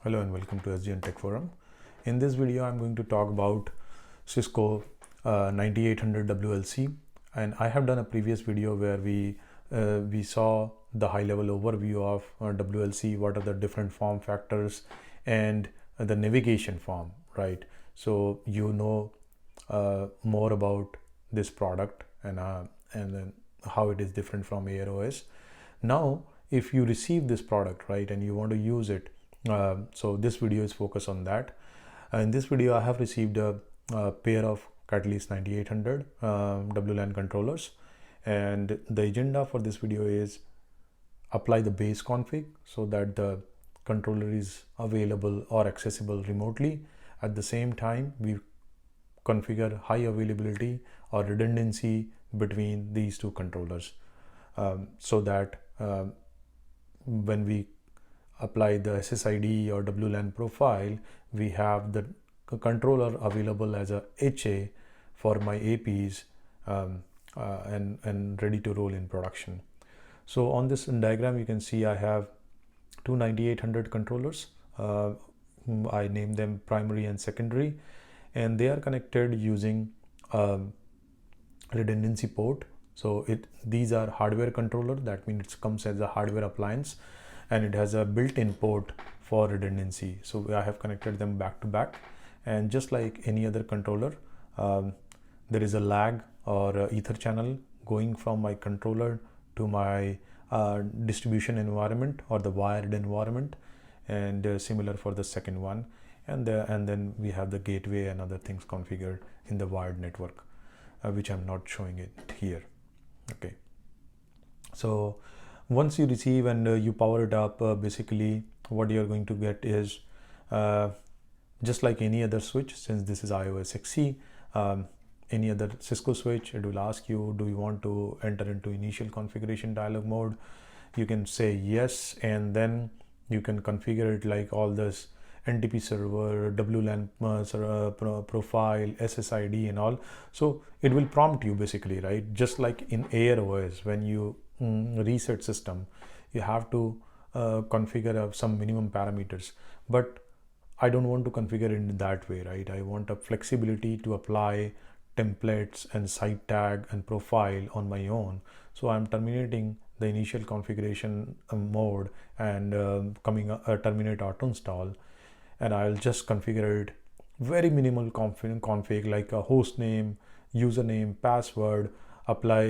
Hello and welcome to SGN Tech Forum. In this video, I'm going to talk about Cisco 9800 WLC, and I have done a previous video where we saw the high-level overview of WLC, what are the different form factors, and the navigation form, right? So you know more about this product and then how it is different from Air OS. Now, if you receive this product, right, and you want to use it, so this video is focused on that. In this video, I have received a pair of Catalyst 9800 WLAN controllers, and the agenda for this video is apply the base config so that the controller is available or accessible remotely. At the same time, we configure high availability or redundancy between these two controllers so that when we apply the SSID or WLAN profile, we have the controller available as a HA for my APs and ready to roll in production. So on this diagram, you can see I have two 9800 controllers. I name them primary and secondary, and they are connected using redundancy port. So these are hardware controller. That means it comes as a hardware appliance, and it has a built-in port for redundancy. So I have connected them back to back, and just like any other controller, there is a lag or a ether channel going from my controller to my distribution environment or the wired environment, and similar for the second one, and then we have the gateway and other things configured in the wired network, which I'm not showing it here. Okay, so once you receive and you power it up, basically what you're going to get is just like any other switch. Since this is iOS XE, any other Cisco switch, it will ask you, do you want to enter into initial configuration dialog mode? You can say yes, and then you can configure it like all this NTP server, WLAN profile, SSID and all. So it will prompt you basically, right? Just like in Air OS, when you reset system, you have to configure some minimum parameters, but I don't want to configure it in that way, right? I want a flexibility to apply templates and site tag and profile on my own. So I'm terminating the initial configuration mode and terminate auto install, and I'll just configure it very minimal config like a host name, username, password, apply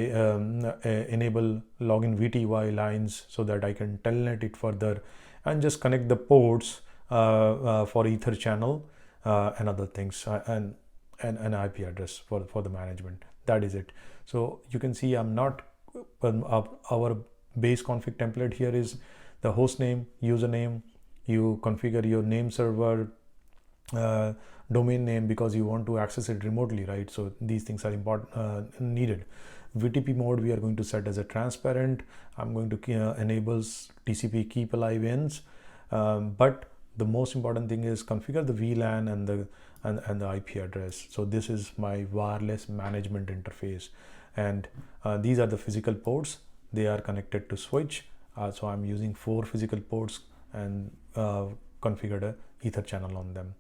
enable login VTY lines so that I can telnet it further, and just connect the ports for ether channel and other things, and an IP address for the management. That is it. So you can see I'm not our base config template here is the host name, username. You configure your name server, domain name, because you want to access it remotely, right? So these things are important, needed. VTP mode we are going to set as a transparent. I'm going to enable TCP keep alive ins, but the most important thing is configure the VLAN and the IP address. So this is my wireless management interface, and these are the physical ports. They are connected to switch. So I'm using 4 physical ports and configured a ether channel on them.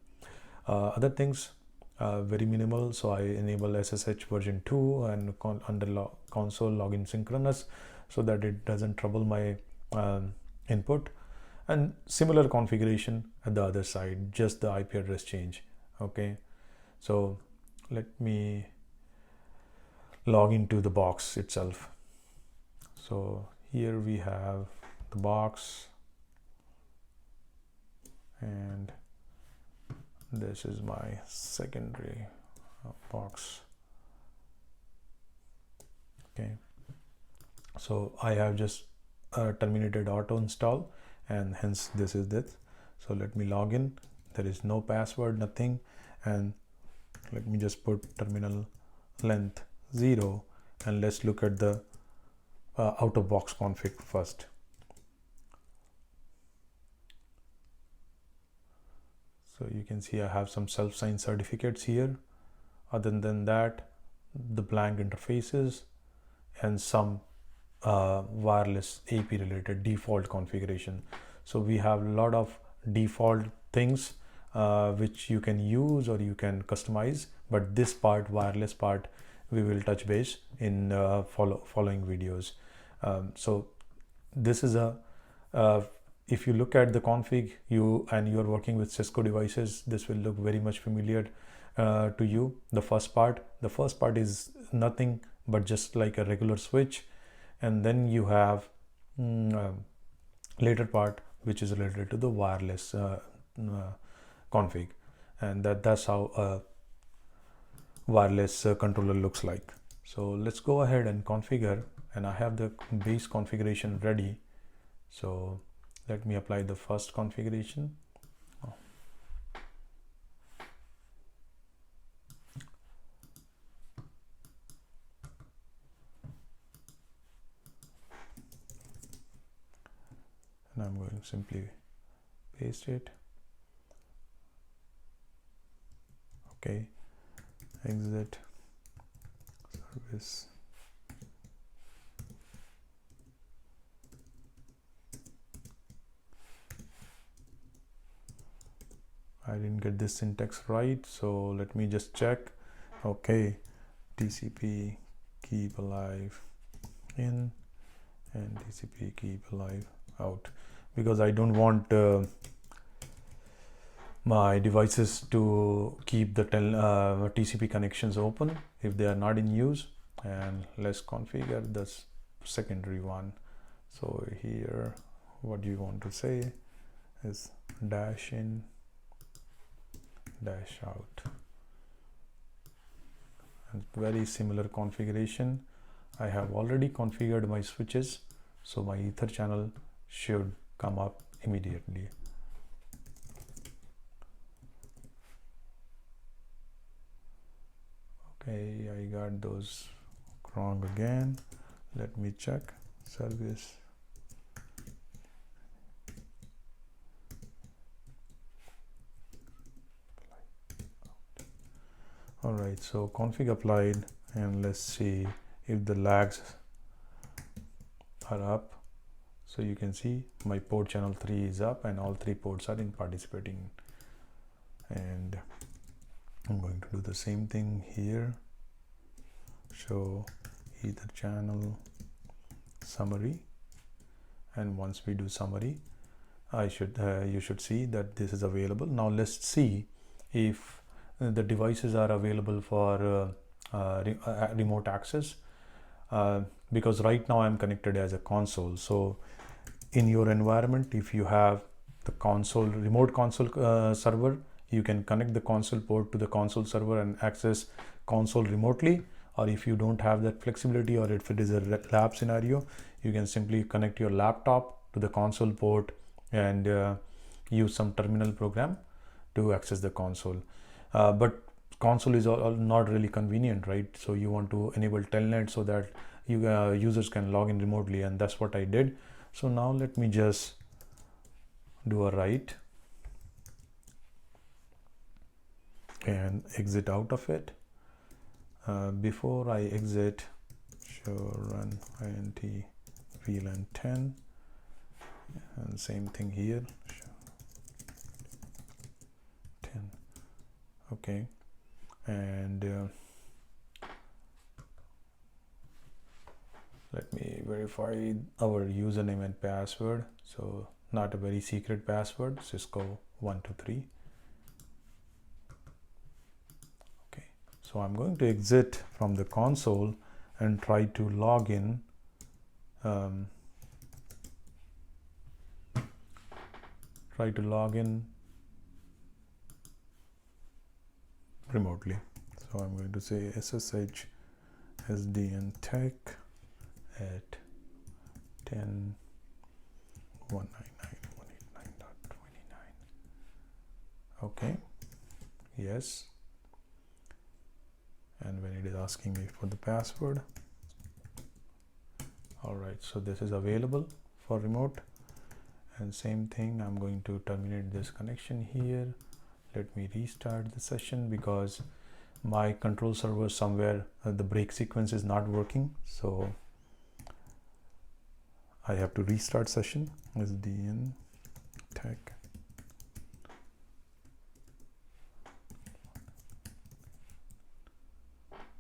Other things very minimal. So I enable SSH version 2 and under console login synchronous so that it doesn't trouble my input, and similar configuration at the other side, just the IP address change. Okay, so let me log into the box itself. So here we have the box, and this is my secondary box. Okay, so I have just terminated auto install, and hence this is it. So let me log in. There is no password, nothing, and let me just put terminal length 0, and let's look at the out of box config first. So you can see I have some self-signed certificates here. Other than that, the blank interfaces and some wireless AP related default configuration. So we have a lot of default things which you can use or you can customize, but this part, wireless part, we will touch base in following videos. So this is a if you look at the config, you are working with Cisco devices, this will look very much familiar to you. The first part is nothing but just like a regular switch, and then you have later part which is related to the wireless config, and that's how a wireless controller looks like. So let's go ahead and configure, and I have the base configuration ready. So let me apply the first configuration. And I'm going to simply paste it. Okay, exit service. I didn't get this syntax right, so let me just check. Okay, TCP keep alive in and TCP keep alive out, because I don't want my devices to keep the TCP connections open if they are not in use. And let's configure this secondary one. So here what you want to say is dash in dash out, and very similar configuration. I have already configured my switches, so my ether channel should come up immediately. Okay, I got those wrong again. Let me check service. All right, so config applied, and let's see if the lags are up. So you can see my port channel 3 is up and all 3 ports are in participating, and I'm going to do the same thing here. Show ether channel summary, and once we do summary, you should see that this is available. Now let's see if the devices are available for remote access, because right now I'm connected as a console. So in your environment, if you have the remote console server, you can connect the console port to the console server and access console remotely. Or if you don't have that flexibility, or if it is a lab scenario, you can simply connect your laptop to the console port and use some terminal program to access the console. But console is all not really convenient, right? So you want to enable telnet so that users can log in remotely, and that's what I did. So now let me just do a write and exit out of it. Before I exit, show run int VLAN 10, and same thing here, 10. Okay, and let me verify our username and password. So not a very secret password, Cisco 123. Okay, so I'm going to exit from the console and try to log in. Remotely. So I'm going to say SSH SDN tech at 10.199.189.29. Okay, yes, and when it is asking me for the password, all right, so this is available for remote. And same thing, I'm going to terminate this connection here. Let me restart the session because my control server somewhere the break sequence is not working, so I have to restart session. SDN tech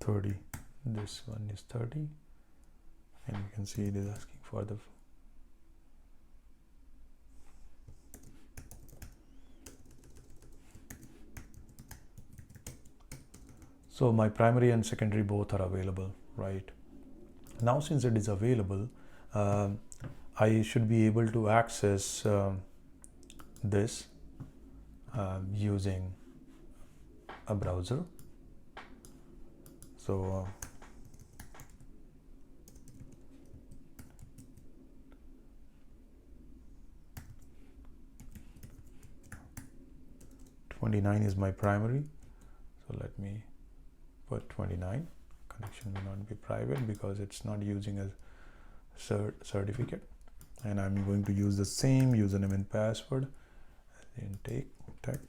30. This one is 30, and you can see it is asking for the so my primary and secondary both are available, right? Now since it is available, I should be able to access this using a browser. So 29 is my primary, so let me put 29. Connection may not be private because it's not using a certificate, and I'm going to use the same username and password intake tech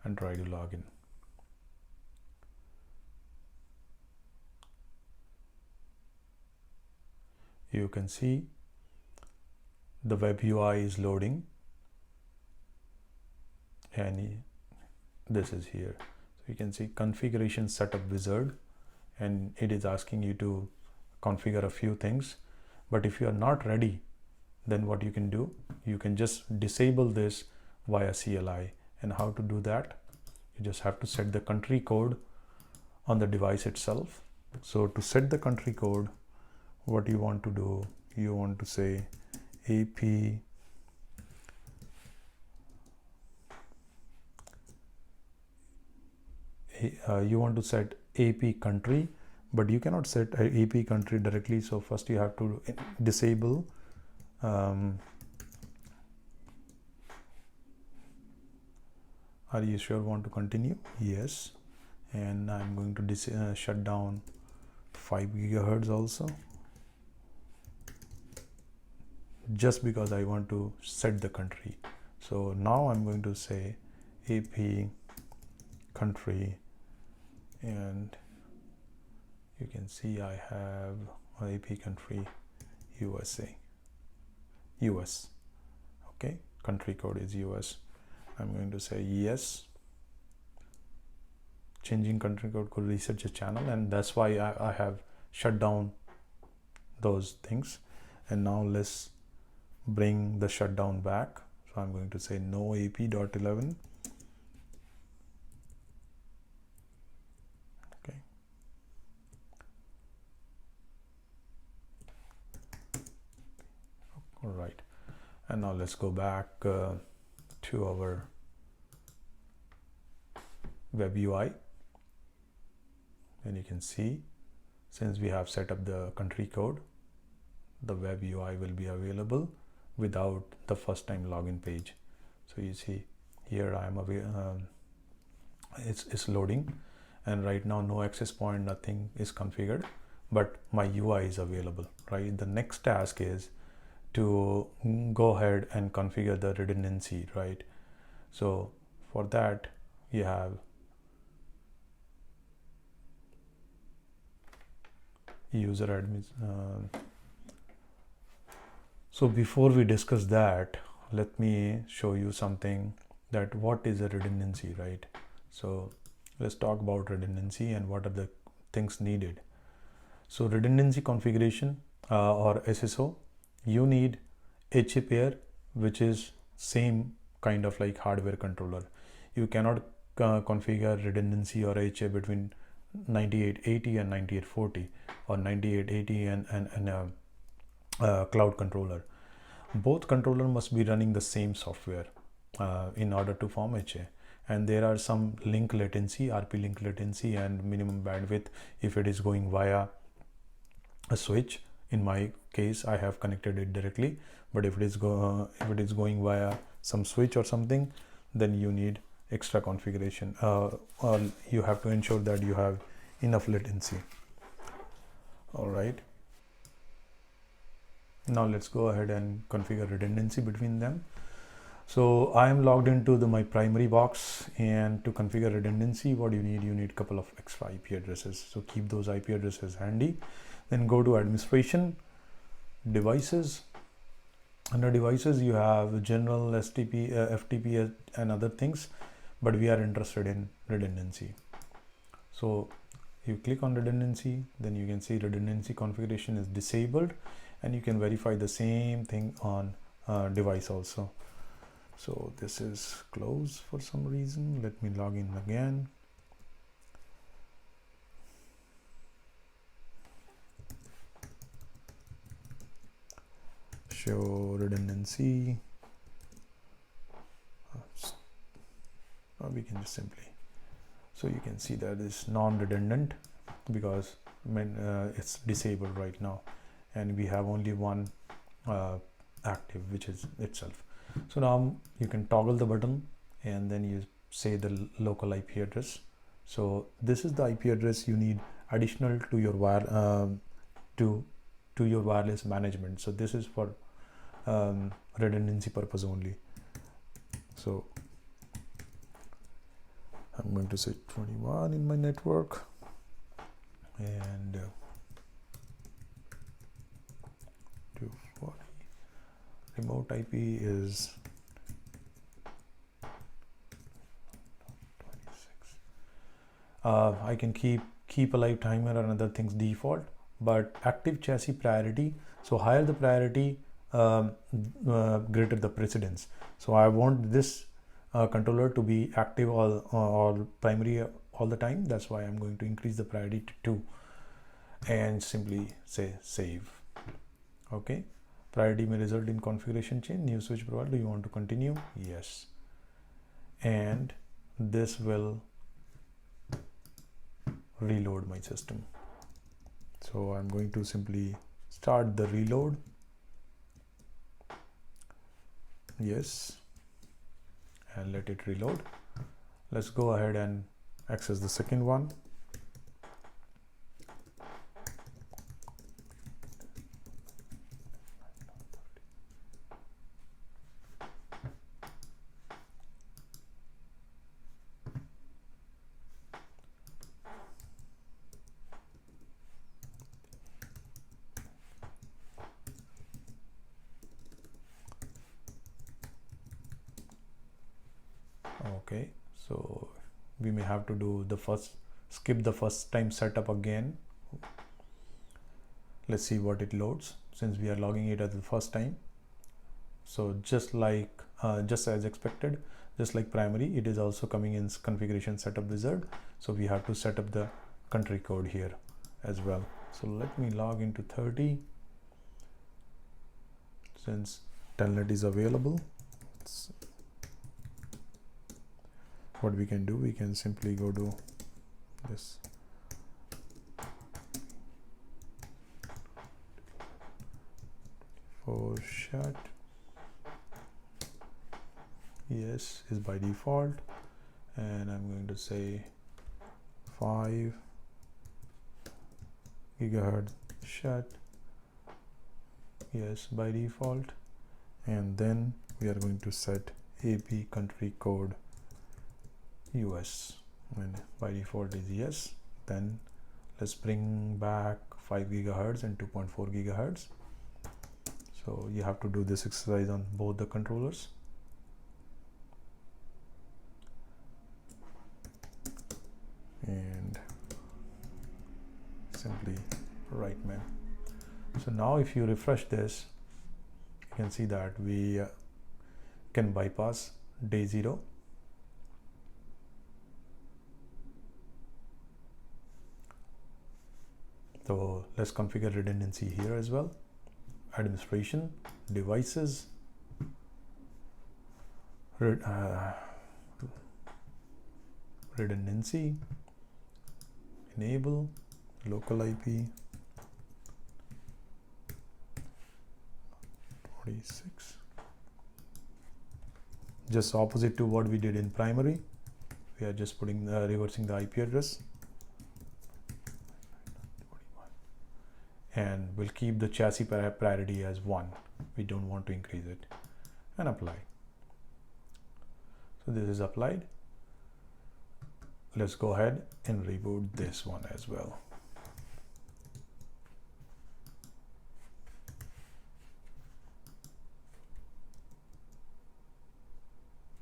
and try to log in. You can see the web UI is loading, and this is here. So you can see configuration setup wizard, and it is asking you to configure a few things. But if you are not ready, then what you can do, you can just disable this via CLI. And how to do that? You just have to set the country code on the device itself. So to set the country code, what you want to do, you want to say AP you want to set AP country, but you cannot set AP country directly. So first you have to disable are you sure want to continue? Yes. And I'm going to shut down 5 gigahertz also, just because I want to set the country. So now I'm going to say AP country, and you can see I have AP country USA, US. Okay, country code is US. I'm going to say yes. Changing country code could reset the channel, and that's why I have shut down those things. And now let's bring the shutdown back. So I'm going to say no AP.11. Okay. All right. And now let's go back to our web UI. And you can see, since we have set up the country code, the web UI will be available without the first time login page. So you see here I am it's loading, and right now no access point, nothing is configured, but my UI is available, right? The next task is to go ahead and configure the redundancy, right? So for that you have user admin. So before we discuss that, let me show you something, that what is a redundancy, right? So let's talk about redundancy and what are the things needed. So redundancy configuration or SSO, you need HA pair, which is same kind of like hardware controller. You cannot configure redundancy or HA between 9880 and 9840 or 9880 and cloud controller. Both controller must be running the same software in order to form HA. And there are some link latency, RP link latency, and minimum bandwidth if it is going via a switch. In my case, I have connected it directly, but if it is going via some switch or something, then you need extra configuration, or you have to ensure that you have enough latency. All right. Now let's go ahead and configure redundancy between them. So I am logged into my primary box, and to configure redundancy, what you need a couple of extra IP addresses. So keep those IP addresses handy. Then go to administration, devices. Under devices, you have general, STP, FTP, and other things, but we are interested in redundancy. So you click on redundancy, then you can see redundancy configuration is disabled, and you can verify the same thing on device also. So this is closed for some reason. Let me log in again. Show redundancy. We can just simply, so you can see that it's non-redundant because it's disabled right now, and we have only one active, which is itself. So now you can toggle the button and then you say the local IP address. So this is the IP address you need additional to your to your wireless management. So this is for redundancy purpose only. So I'm going to say 21 in my network, and 240. Remote IP is 26. I can keep a live timer and other things default, but active chassis priority. So higher the priority, greater the precedence. So I want this controller to be active or primary all the time. That's why I'm going to increase the priority to 2 and simply say save. Okay. Priority may result in configuration change. New switch provider. Do you want to continue? Yes. And this will reload my system. So I'm going to simply start the reload. Yes. And let it reload. Let's go ahead and access the second one. Okay, so we may have to do skip the first time setup again. Let's see what it loads since we are logging it as the first time. So just as expected, just like primary, it is also coming in configuration setup wizard. So we have to set up the country code here as well. So let me log into 30 since telnet is available. What we can do, we can simply go to this for shut. Yes is by default, and I'm going to say 5 gigahertz shut. Yes by default, and then we are going to set AP country code US, and by default is yes. Then let's bring back 5 gigahertz and 2.4 gigahertz. So you have to do this exercise on both the controllers. And simply right man. So now if you refresh this, you can see that we can bypass day 0. So let's configure redundancy here as well. Administration, devices, redundancy, enable, local IP, 46. Just opposite to what we did in primary. We are just putting reversing the IP address. And we'll keep the chassis priority as 1. We don't want to increase it. And apply. So this is applied. Let's go ahead and reboot this one as well.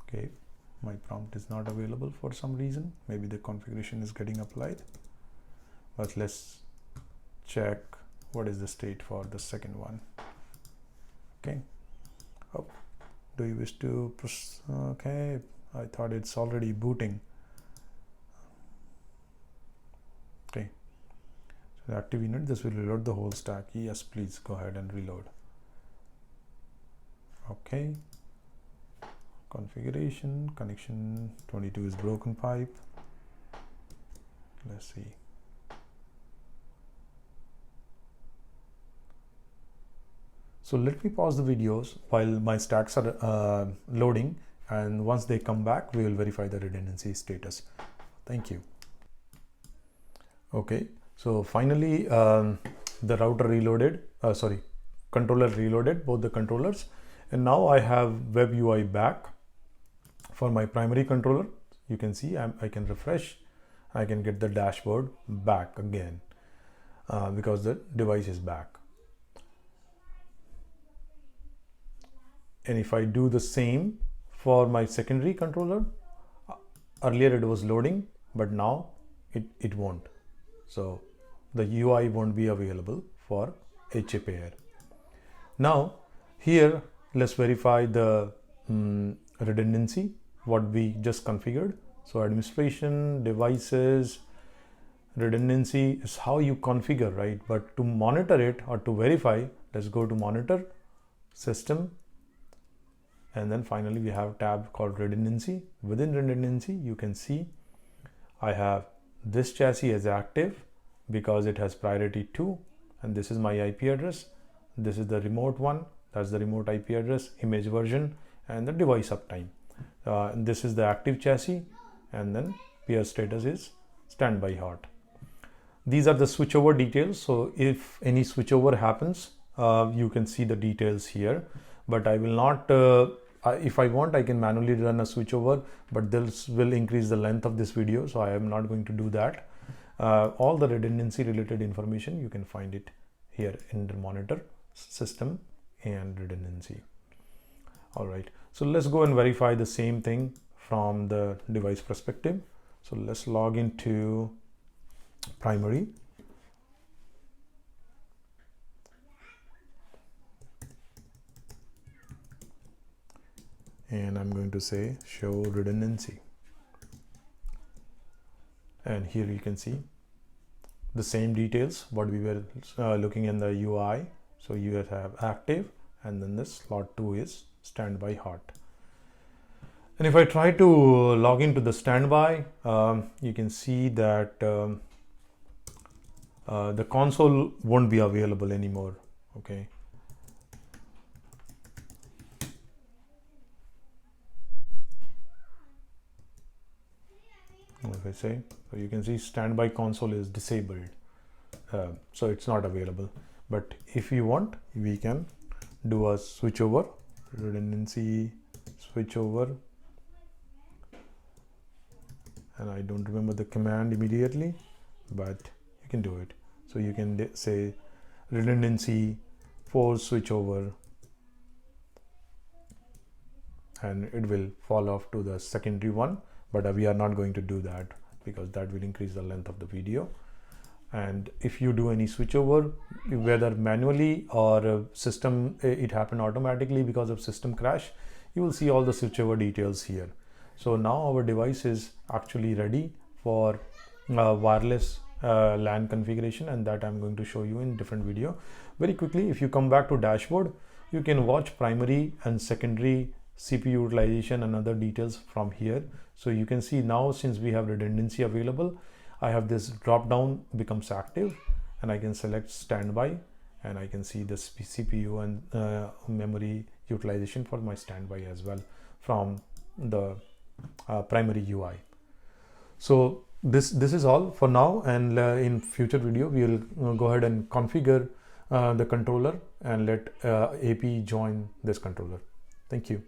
Okay, my prompt is not available for some reason. Maybe the configuration is getting applied, but let's check what is the state for the second one. Okay. Oh, do you wish to okay, I thought it's already booting. Okay, so the active unit, this will reload the whole stack. Yes, please go ahead and reload. Okay, configuration, connection 22 is broken pipe. Let's see. So let me pause the videos while my stacks are loading, and once they come back, we will verify the redundancy status. Thank you. Okay, so finally the router reloaded, controller reloaded, both the controllers, and now I have web UI back for my primary controller. You can see I can refresh, I can get the dashboard back again because the device is back. And if I do the same for my secondary controller, earlier it was loading, but now it won't. So the UI won't be available for HA pair. Now here, let's verify the redundancy, what we just configured. So administration, devices, redundancy is how you configure, right? But to monitor it or to verify, let's go to monitor, system, and then finally we have a tab called redundancy. Within redundancy, you can see I have this chassis as active because it has priority 2, and this is my IP address. This is the remote one, that's the remote IP address, image version, and the device uptime. This is the active chassis, and then peer status is standby hot. These are the switchover details. So if any switchover happens, you can see the details here, but I will not if I want, I can manually run a switchover, but this will increase the length of this video, so I am not going to do that. All the redundancy related information, you can find it here in the monitor, system, and redundancy. All right, so let's go and verify the same thing from the device perspective. So let's log into primary. And I'm going to say show redundancy, and here you can see the same details what we were looking in the UI. So you have active, and then this slot 2 is standby hot. And if I try to log into the standby, you can see that the console won't be available anymore. Okay. If I say, so you can see standby console is disabled, so it's not available. But if you want, we can do a switchover, redundancy switchover, and I don't remember the command immediately, but you can do it. So you can say redundancy for switchover, and it will fall off to the secondary one. But we are not going to do that because that will increase the length of the video. And if you do any switchover, whether manually or system, it happened automatically because of system crash, you will see all the switchover details here. So now our device is actually ready for wireless LAN configuration, and that I'm going to show you in different video. Very quickly, if you come back to dashboard, you can watch primary and secondary CPU utilization and other details from here. So you can see now, since we have redundancy available, I have this drop down becomes active, and I can select standby, and I can see the CPU and memory utilization for my standby as well from the primary UI. So this is all for now, and in future video we will go ahead and configure the controller and let AP join this controller. Thank you.